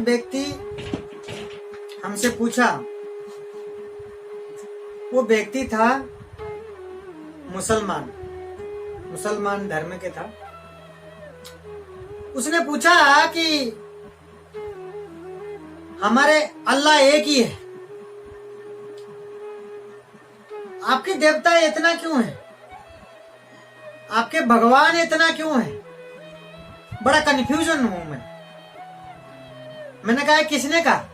व्यक्ति हमसे पूछा, वो व्यक्ति था मुसलमान धर्म के था। उसने पूछा कि हमारे अल्लाह एक ही है, आपके देवता इतना क्यों है, आपके भगवान इतना क्यों है? बड़ा कंफ्यूजन हूं मैं। मैंने कहा किसने कहा?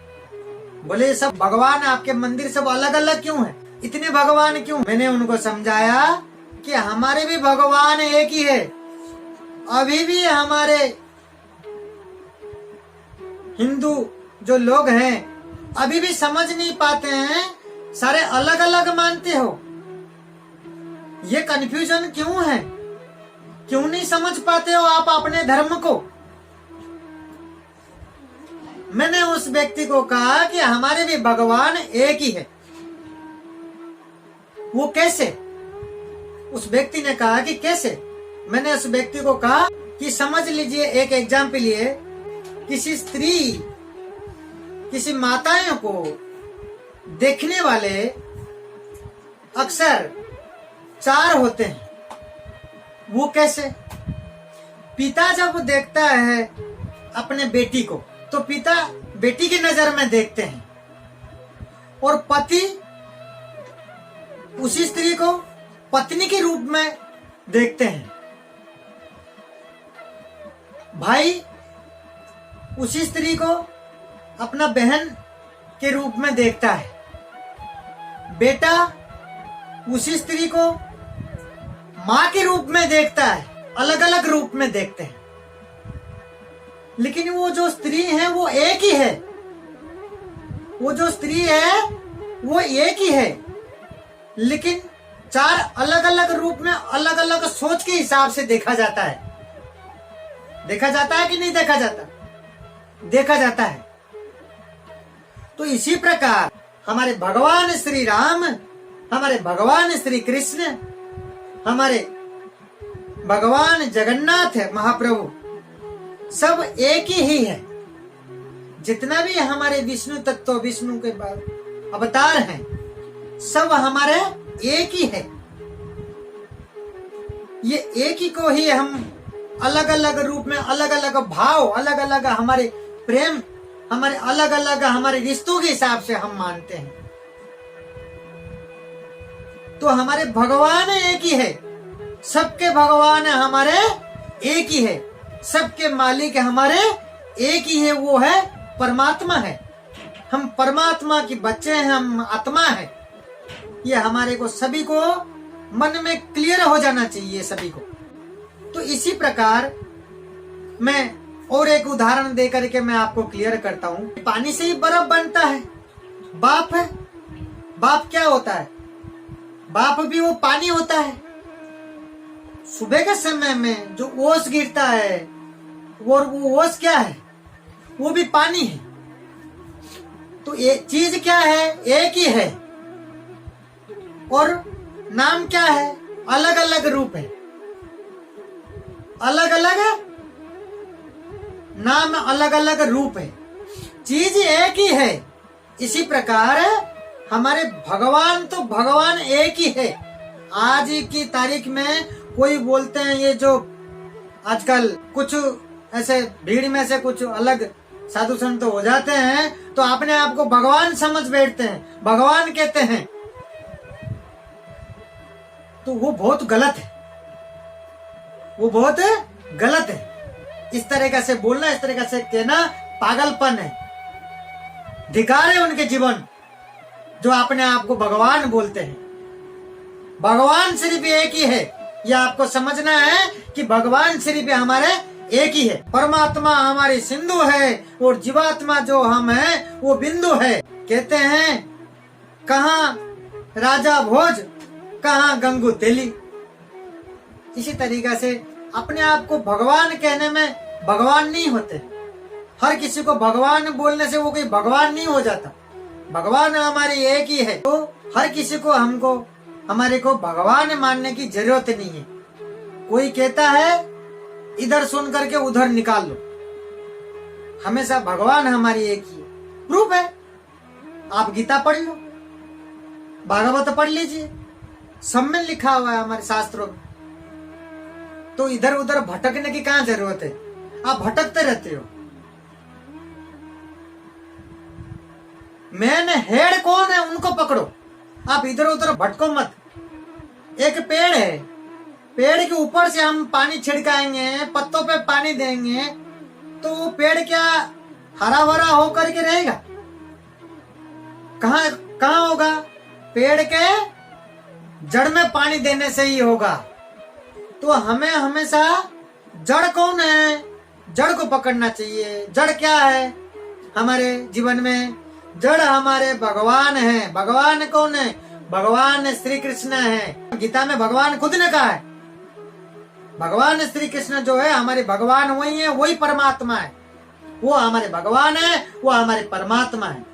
बोले सब भगवान आपके मंदिर सब अलग अलग क्यों है, इतने भगवान क्यों? मैंने उनको समझाया कि हमारे भी भगवान एक ही है। अभी भी हमारे हिंदू जो लोग हैं अभी भी समझ नहीं पाते हैं, सारे अलग अलग मानते हो। ये कंफ्यूजन क्यों है? क्यों नहीं समझ पाते हो आप अपने धर्म को? मैंने उस व्यक्ति को कहा कि हमारे भी भगवान एक ही है। वो कैसे? उस व्यक्ति ने कहा कि कैसे? मैंने उस व्यक्ति को कहा कि समझ लीजिए, एक एग्जाम्पल लिए, किसी स्त्री, किसी माताओं को देखने वाले अक्सर 4 होते हैं। वो कैसे? पिता जब देखता है अपने बेटी को तो पिता बेटी की नजर में देखते हैं, और पति उसी स्त्री को पत्नी के रूप में देखते हैं। भाई उसी स्त्री को अपना बहन के रूप में देखता है। बेटा उसी स्त्री को माँ के रूप में देखता है। अलग अलग रूप में देखते हैं, लेकिन वो जो स्त्री है वो एक ही है। वो जो स्त्री है वो एक ही है, लेकिन 4 अलग अलग रूप में अलग अलग सोच के हिसाब से देखा जाता है। देखा जाता है कि नहीं देखा जाता? देखा जाता है। तो इसी प्रकार हमारे भगवान श्री राम, हमारे भगवान श्री कृष्ण, हमारे भगवान जगन्नाथ महाप्रभु सब एक ही है। जितना भी हमारे विष्णु तत्व, विष्णु के अवतार हैं, सब हमारे एक ही है। ये एक ही को ही हम अलग अलग रूप में, अलग अलग भाव, अलग अलग हमारे प्रेम, हमारे अलग अलग हमारे रिश्तों के हिसाब से हम मानते हैं। तो हमारे भगवान एक ही है, सबके भगवान हमारे एक ही है, सबके मालिक हमारे एक ही है। वो है परमात्मा है। हम परमात्मा के बच्चे हैं, हम आत्मा है। ये हमारे को सभी को मन में क्लियर हो जाना चाहिए सभी को। तो इसी प्रकार मैं और एक उदाहरण दे करके मैं आपको क्लियर करता हूँ। पानी से ही बर्फ बनता है। बाप है, बाप क्या होता है? बाप भी वो पानी होता है। सुबह के समय में जो ओस गिरता है, वो ओस क्या है? वो भी पानी है। तो ये चीज क्या है? एक ही है, और नाम क्या है? अलग अलग रूप है, अलग अलग नाम, अलग अलग रूप है, चीज एक ही है। इसी प्रकार हमारे भगवान तो भगवान एक ही है। आज की तारीख में कोई बोलते हैं, ये जो आजकल कुछ ऐसे भीड़ में से कुछ अलग साधु संत हो जाते हैं, तो अपने आप को भगवान समझ बैठते हैं, भगवान कहते हैं। तो वो बहुत गलत है, वो बहुत गलत है। इस तरीके से बोलना, इस तरीके से कहना पागलपन है, धिक्कार है उनके जीवन जो अपने आप को भगवान बोलते हैं। भगवान सिर्फ एक ही है, यह आपको समझना है कि भगवान सिर्फ हमारे एक ही है। परमात्मा हमारी सिंधु है और जीवात्मा जो हम है वो बिंदु है। कहते हैं कहाँ राजा भोज, कहाँ गंगू तेली। इसी तरीके से अपने आप को भगवान कहने में भगवान नहीं होते। हर किसी को भगवान बोलने से वो कोई भगवान नहीं हो जाता। भगवान हमारे एक ही है, तो हर किसी को हमको हमारे को भगवान मानने की जरूरत नहीं है। कोई कहता है इधर सुन करके उधर निकाल लो, हमेशा भगवान हमारी एक ही प्रूफ है। आप गीता पढ़ लो, भागवत पढ़ लीजिए, सब में लिखा हुआ है हमारे शास्त्रों में। तो इधर उधर भटकने की कहां जरूरत है? आप भटकते रहते हो। मेन हेड कौन है उनको पकड़ो, आप इधर उधर भटको मत। एक पेड़ है, पेड़ के ऊपर से हम पानी छिड़काएंगे, पत्तों पे पानी देंगे, तो वो पेड़ क्या हरा भरा होकर के रहेगा? कहां कहां होगा? पेड़ के जड़ में पानी देने से ही होगा। तो हमें हमेशा जड़ कौन है, जड़ को पकड़ना चाहिए। जड़ क्या है हमारे जीवन में? जड़ हमारे भगवान है। भगवान कौन है? भगवान श्री कृष्ण है। गीता में भगवान खुद ने कहा है, भगवान श्री कृष्ण जो है हमारे भगवान वही है, वही परमात्मा है। वो हमारे भगवान है, वो हमारे परमात्मा है।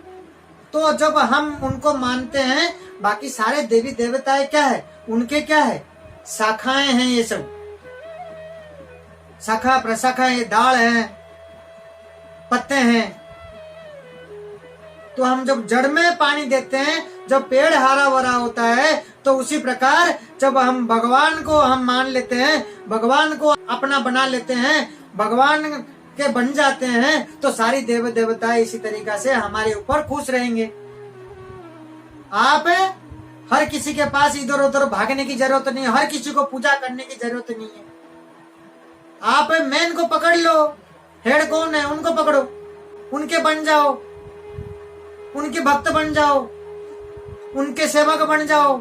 तो जब हम उनको मानते हैं, बाकी सारे देवी देवताएं क्या है? उनके क्या है? शाखाएं हैं। ये सब शाखा प्रशाखा, ये दाल है, पत्ते हैं। तो हम जब जड़ में पानी देते हैं, जब पेड़ हरा भरा होता है, तो उसी प्रकार जब हम भगवान को हम मान लेते हैं, भगवान को अपना बना लेते हैं, भगवान के बन जाते हैं, तो सारी देव देवताएं इसी तरीका से हमारे ऊपर खुश रहेंगे। आप हर किसी के पास इधर उधर भागने की जरूरत नहीं है, हर किसी को पूजा करने की जरूरत नहीं है। आप मेन को पकड़ लो, हेड कौन है उनको पकड़ो, उनके बन जाओ, उनके भक्त बन जाओ, उनके सेवक बन जाओ,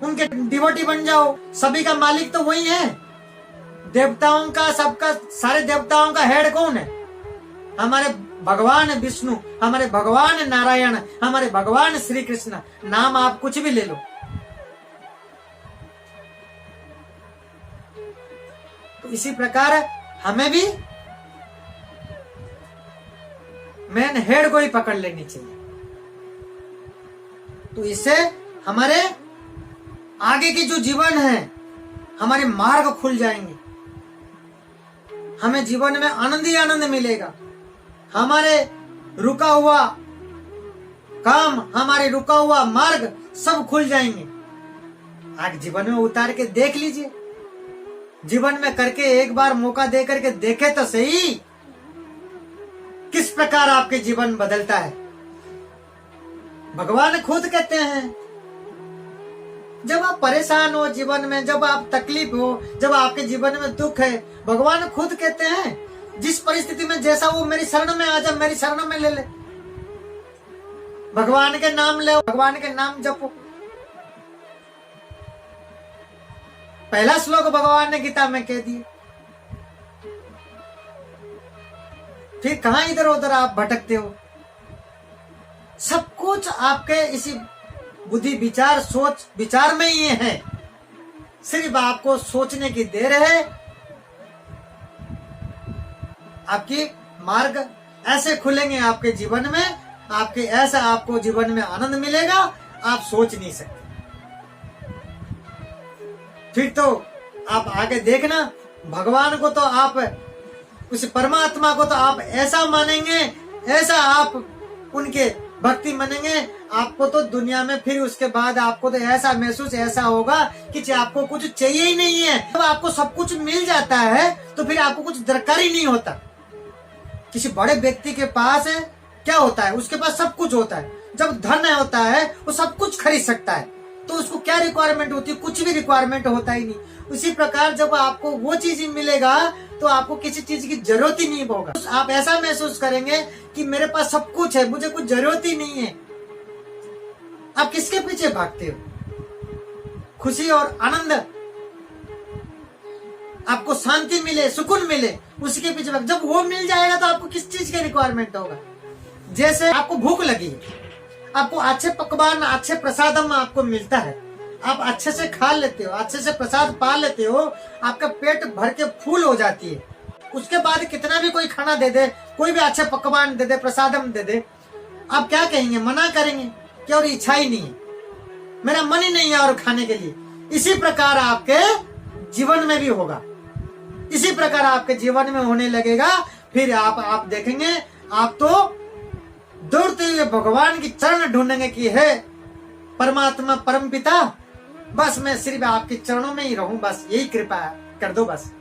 उनके डिवोटी बन जाओ। सभी का मालिक तो वही है। देवताओं का, सबका, सारे देवताओं का हेड कौन है? हमारे भगवान विष्णु, हमारे भगवान नारायण, हमारे भगवान श्री कृष्ण। नाम आप कुछ भी ले लो। तो इसी प्रकार हमें भी मेन हेड को ही पकड़ लेनी चाहिए। तो इससे हमारे आगे की जो जीवन है, हमारे मार्ग खुल जाएंगे, हमें जीवन में आनंद ही आनंद मिलेगा। हमारे रुका हुआ काम, हमारे रुका हुआ मार्ग सब खुल जाएंगे। आज जीवन में उतार के देख लीजिए, जीवन में करके एक बार मौका दे करके देखे तो सही, किस प्रकार आपके जीवन बदलता है। भगवान खुद कहते हैं, जब आप परेशान हो जीवन में, जब आप तकलीफ हो, जब आपके जीवन में दुख है, भगवान खुद कहते हैं, जिस परिस्थिति में जैसा वो मेरी शरण में आ जा, मेरी शरण में ले ले। भगवान के नाम ले, भगवान के नाम जपो। पहला श्लोक भगवान ने गीता में कह दिया। फिर कहां इधर उधर आप भटकते हो? सब कुछ आपके इसी बुद्धि विचार सोच विचार में ही है। सिर्फ आपको सोचने की देर है। आपकी मार्ग ऐसे खुलेंगे आपके जीवन में, आपके ऐसा आपको जीवन में आनंद मिलेगा, आप सोच नहीं सकते। फिर तो आप आगे देखना, भगवान को तो आप, उस परमात्मा को तो आप ऐसा मानेंगे, ऐसा आप उनके भक्ति मानेंगे, आपको तो दुनिया में फिर उसके बाद आपको तो ऐसा महसूस ऐसा होगा कि आपको कुछ चाहिए ही नहीं है। जब आपको सब कुछ मिल जाता है तो फिर आपको कुछ दरकार ही नहीं होता। किसी बड़े व्यक्ति के पास है क्या होता है? उसके पास सब कुछ होता है। जब धन होता है वो सब कुछ खरीद सकता है, तो उसको क्या रिक्वायरमेंट होती है? कुछ भी रिक्वायरमेंट होता ही नहीं। उसी प्रकार जब आपको वो चीज मिलेगा तो आपको किसी चीज की जरूरत ही नहीं होगा। आप ऐसा महसूस करेंगे कि मेरे पास सब कुछ है, मुझे कुछ जरूरत ही नहीं है। आप किसके पीछे भागते हो? खुशी और आनंद, आपको शांति मिले, सुकून मिले, उसके पीछे भाग। जब वो मिल जाएगा तो आपको किस चीज की रिक्वायरमेंट होगा? जैसे आपको भूख लगी, आपको अच्छे पकवान, अच्छे प्रसादम आपको मिलता है, आप अच्छे से खा लेते हो, अच्छे से प्रसाद पा लेते हो, आपका पेट भर के फूल हो जाती है। उसके बाद कितना भी कोई खाना दे दे, कोई भी अच्छे पकवान दे दे, प्रसादम दे दे, आप क्या कहेंगे? मना करेंगे कि और इच्छा ही नहीं है, मेरा मन ही नहीं है और खाने के लिए। इसी प्रकार आपके जीवन में भी होगा, इसी प्रकार आपके जीवन में होने लगेगा। फिर आप देखेंगे आप तो दौड़ते हुए भगवान की चरण ढूंढेंगे कि है परमात्मा परम पिता, बस मैं सिर्फ आपके चरणों में ही रहूं, बस यही कृपा कर दो बस।